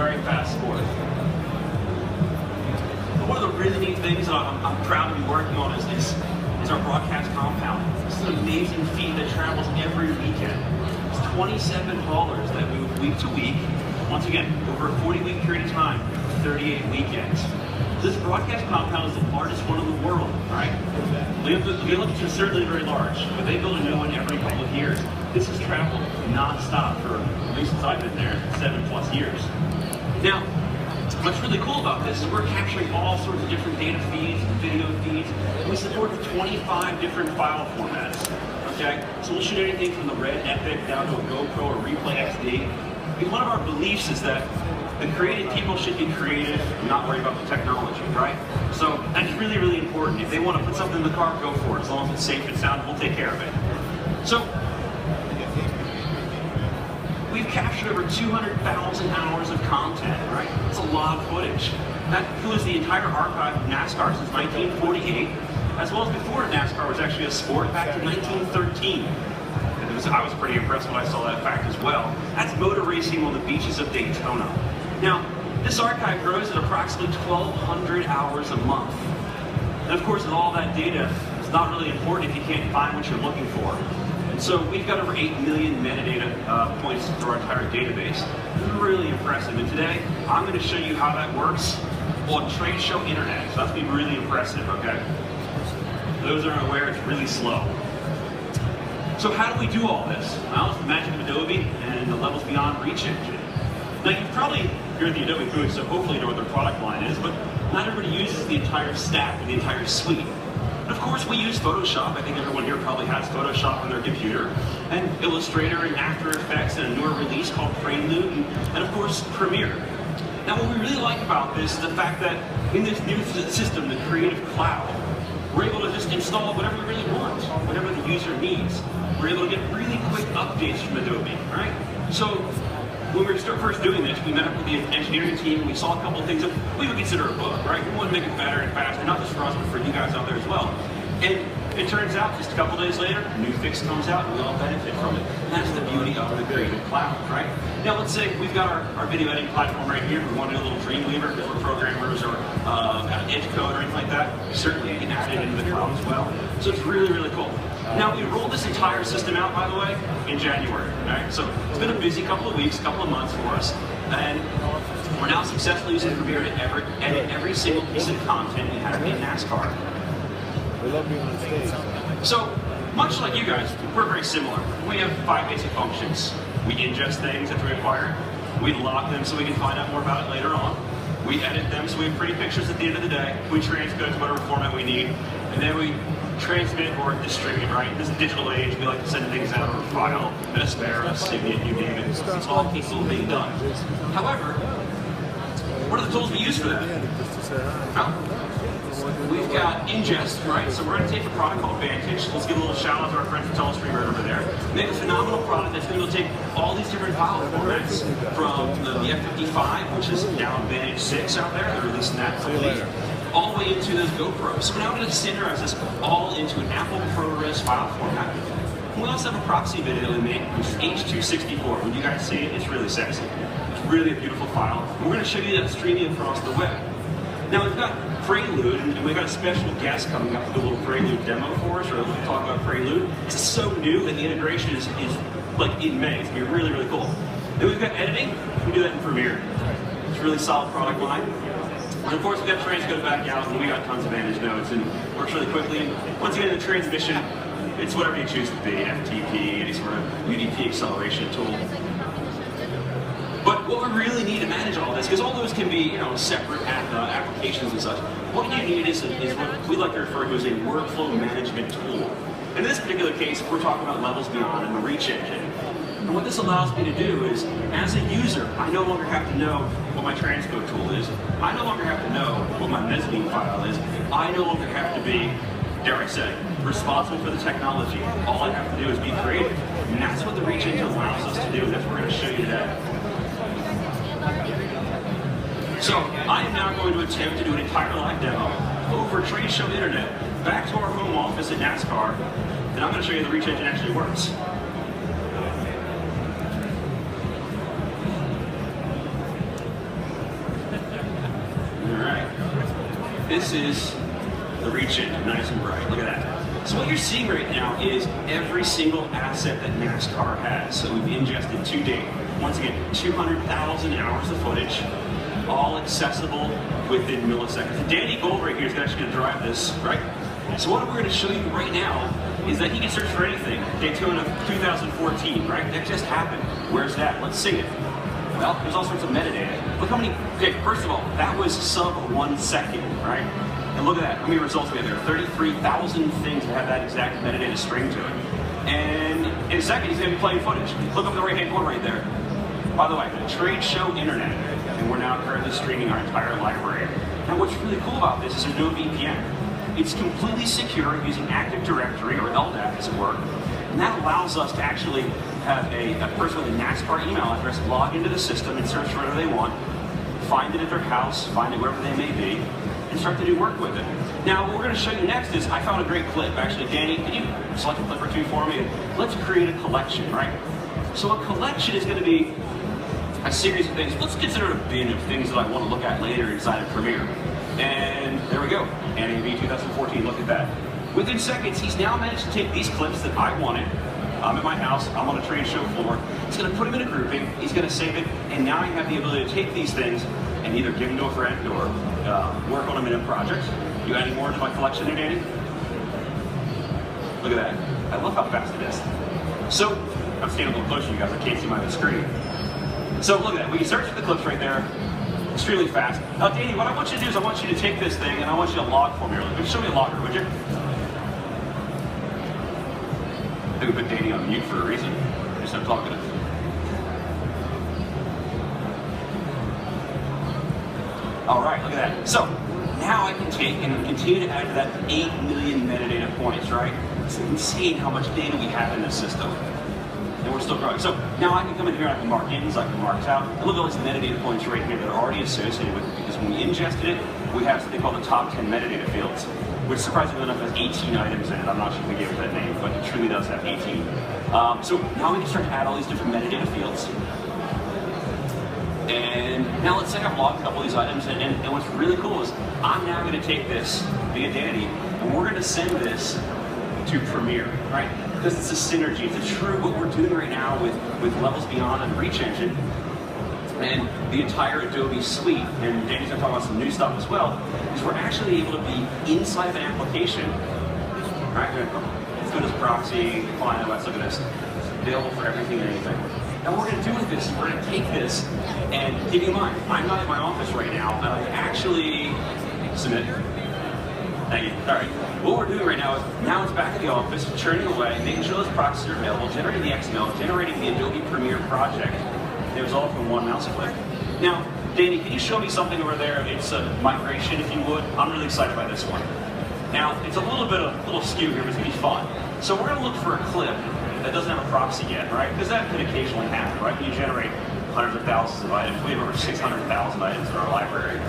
very fast sport. But one of the really neat things that I'm proud to be working on is our broadcast compound. This is an amazing feed that travels every weekend. It's 27 haulers that move week to week, once again, over a 40-week period of time, 38 weekends. This broadcast compound is the largest one in the world, right? The Olympics are certainly very large, but they build a new one every couple of years. This has traveled non-stop for, at least since I've been there, 7+ years. Now, what's really cool about this is we're capturing all sorts of different data feeds and video feeds. And we support 25 different file formats, okay? So we'll shoot anything from the Red Epic down to a GoPro or Replay XD. And one of our beliefs is that the creative people should be creative and not worry about the technology, right? So that's really, really important. If they want to put something in the car, go for it. As long as it's safe and sound, we'll take care of it. So we've captured over 200,000 hours of content, right? That's a lot of footage. That includes the entire archive of NASCAR since 1948, as well as before NASCAR was actually a sport back to 1913. I was pretty impressed when I saw that fact as well. That's motor racing on the beaches of Daytona. Now, this archive grows at approximately 1,200 hours a month. And of course, with all that data, it's not really important if you can't find what you're looking for. And so we've got over 8 million metadata points through our entire database. It's really impressive. And today, I'm going to show you how that works on trade show internet. So that's going to be really impressive, okay? For those that aren't aware, it's really slow. So how do we do all this? Well, it's the magic of Adobe and the Levels Beyond Reach Engine. Now you're at the Adobe booth, so hopefully you know what their product line is, but not everybody uses the entire stack or the entire suite. And of course we use Photoshop. I think everyone here probably has Photoshop on their computer, and Illustrator and After Effects and a newer release called Prelude, and of course Premiere. Now what we really like about this is the fact that in this new system, the Creative Cloud, we're able to just install whatever we really want, whatever the user needs. We're able to get really quick updates from Adobe, right? So when we were first doing this, we met up with the engineering team and we saw a couple of things that we would consider a bug, right? We want to make it better and faster, not just for us, but for you guys out there as well. And it turns out, just a couple days later, a new fix comes out and we all benefit from it. And that's the beauty of the Creative Cloud, right? Now let's say we've got our video editing platform right here. We want to do a little Dreamweaver because we're programmers or edge code or anything like that. Certainly you can add it into the cloud as well. So it's really, really cool. Now we rolled this entire system out, by the way, in January, right? So it's been a busy couple of weeks, couple of months for us. And we're now successfully using Premiere to edit every single piece of content we have in NASCAR. We love being on stage. So, much like you guys, we're very similar. We have 5 basic functions. We ingest things that we acquire. We lock them so we can find out more about it later on. We edit them so we have pretty pictures at the end of the day. We transcode to whatever format we need. And then we transmit or distribute, right? This is a digital age. We like to send things out over file, an Aspera, a Signet, you name it. It's all capable of being done. However, what are the tools we use for that? Well, we've got ingest, right? So we're going to take a product called Vantage. Let's give a little shout out to our friend from Telestream right over there. They have a phenomenal product that's going to take all these different file formats from the F55, which is now Vantage 6 out there. They're releasing that all the way into those GoPros. So we're now going to synchronize this all into an Apple ProRes file format. And we also have a proxy video we made, which is H264. When you guys see it, it's really sexy. It's really a beautiful file. And we're going to show you that streaming across the web. Now we've got Prelude, and we've got a special guest coming up to do a little Prelude demo for us, or we'll talk about Prelude. It's so new, and the integration is like in May. It's going to be really, really cool. Then we've got editing. We do that in Premiere. It's a really solid product line. And of course, we've got transcode back out, and we got tons of Vantage nodes, and works really quickly. And once again, the transmission, it's whatever you choose to be, FTP, any sort of UDP acceleration tool. But what we really need to manage all this, because all those can be, separate applications and such, what you need is what we like to refer to as a workflow management tool. In this particular case, we're talking about Levels Beyond and the Reach Engine. And what this allows me to do is, as a user, I no longer have to know what my transcode tool is. I no longer have to know what my mezzanine file is. I no longer have to be, dare I say, responsible for the technology. All I have to do is be creative. And that's what the Reach Engine allows us to do, and that's what we're going to show you today. So, I am now going to attempt to do an entire live demo over trade show internet, back to our home office at NASCAR, and I'm going to show you the Reach Engine actually works. this is the reach engine, nice and bright. Look at that. So what you're seeing right now is every single asset that NASCAR has. So we've ingested to date. Once again, 200,000 hours of footage, all accessible within milliseconds. And Danny Gold right here is actually going to drive this, right? So what we're going to show you right now is that he can search for anything. Daytona 2014, right? That just happened. Where's that? Let's see it. Well, there's all sorts of metadata. Look how many, okay, first of all, that was sub 1 second, right? And look at that, how many results we have there? 33,000 things that have that exact metadata string to it. And in a second, he's going to be playing footage. Look up in the right-hand corner right there. By the way, the Trade Show Internet, and we're now currently streaming our entire library. Now, what's really cool about this is there's no VPN. It's completely secure using Active Directory, or LDAP as it were, and that allows us to actually have a person with a NASCAR email address log into the system and search for whatever they want, find it at their house, find it wherever they may be, and start to do work with it. Now, what we're going to show you next is, I found a great clip. Actually, Danny, can you select a clip or two for me? Let's create a collection, right? So a collection is going to be a series of things. Let's consider a bin of things that I want to look at later inside of Premiere. And there we go, NAB 2014, look at that. Within seconds, he's now managed to take these clips that I wanted. I'm at my house, I'm on a trade show floor. He's going to put them in a grouping, he's going to save it, and now you have the ability to take these things and either give them to a friend or work on them in a project. You add any more to my collection there, Danny? Look at that. I love how fast it is. So, I'm standing a little closer to you guys, I can't see my screen. So look at that, we can search for the clips right there, extremely fast. Now Danny, what I want you to do is I want you to take this thing and I want you to log for me. Would you show me a logger, would you? I think we put Danny on mute for a reason. Just not talking to him. All right, look at that. So now I can take and continue to add to that 8 million metadata points, right? It's insane how much data we have in this system. And we're still growing. So now I can come in here and I can mark ins, I can mark out, and look at all these metadata points right here that are already associated with it, because when we ingested it, we have something called the top 10 metadata fields, which surprisingly enough has 18 items in it. I'm not sure if we gave it that name, but it truly does have 18. So now we can start to add all these different metadata fields. And now let's say I've logged a couple of these items, and what's really cool is I'm now going to take this via Danny, and we're going to send this to Premiere, right? Because it's a synergy, it's a true, what we're doing right now with Levels Beyond and Reach Engine and the entire Adobe suite, and Danny's going to talk about some new stuff as well, is we're actually able to be inside of an application, right? Let's go to this proxy, client OS, look at this. It's available for everything and anything. Now what we're going to do with this is we're going to take this and keep in mind, I'm not in my office right now, and I actually submit. Thank you. All right. What we're doing right now is, now it's back at the office, churning away, making sure those proxies are available, generating the XML, generating the Adobe Premiere project. It was all from one mouse click. Now, Danny, can you show me something over there? It's a migration, if you would. I'm really excited by this one. Now, it's a little skew here, but it's going to be fun. So we're going to look for a clip that doesn't have a proxy yet, right? Because that could occasionally happen, right? You generate hundreds of thousands of items. We have over 600,000 items in our library.